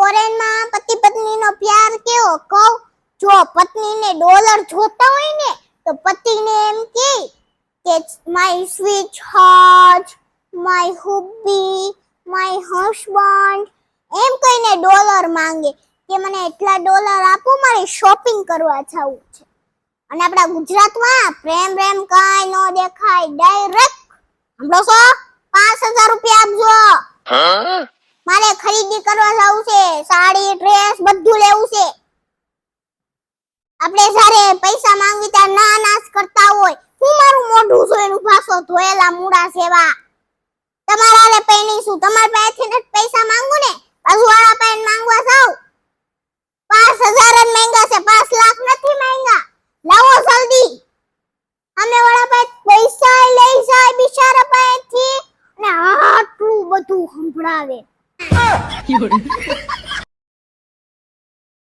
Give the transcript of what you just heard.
Foreign માં પતિ પત્નીનો પ્યાર કેવો કહું? જો પત્નીને ડોલર જોતા હોય ને તો પતિને એમ કે my sweetheart, my hubby, my husband એમ કહીને ડોલર માંગે કે મને એટલા ડોલર આપો, મારે શોપિંગ કરવા જવું છે. અને આપણા ગુજરાતમાં પ્રેમ પ્રેમ કાઈ ન દેખાય, ડાયરેક્ટ હમણો 5000 રૂપિયા આપજો, મારે ખરીદી કરવા જવું છે, સાડી ડ્રેસ બધું લેવું છે. આપણે જ્યારે પૈસા માંગવી ત્યારે ના નાસ કરતા હોય, હું મારું મોઢું જોઈને પાછો ધોયેલા મૂડા સેવા. તમારા લે પૈણીશું, તમાર પાસેથી ને પૈસા માંગુ ને પાછું વાળા પાસે માંગવા જાવ. 5000 જ માંગ્યા છે, 5 લાખ નથી માંગ્યા. લાવો જલ્દી. અમે વાળા પાસે પૈસા લઈ જાય બિચારા પાસેથી અને આટલું બધું સંભળાવે.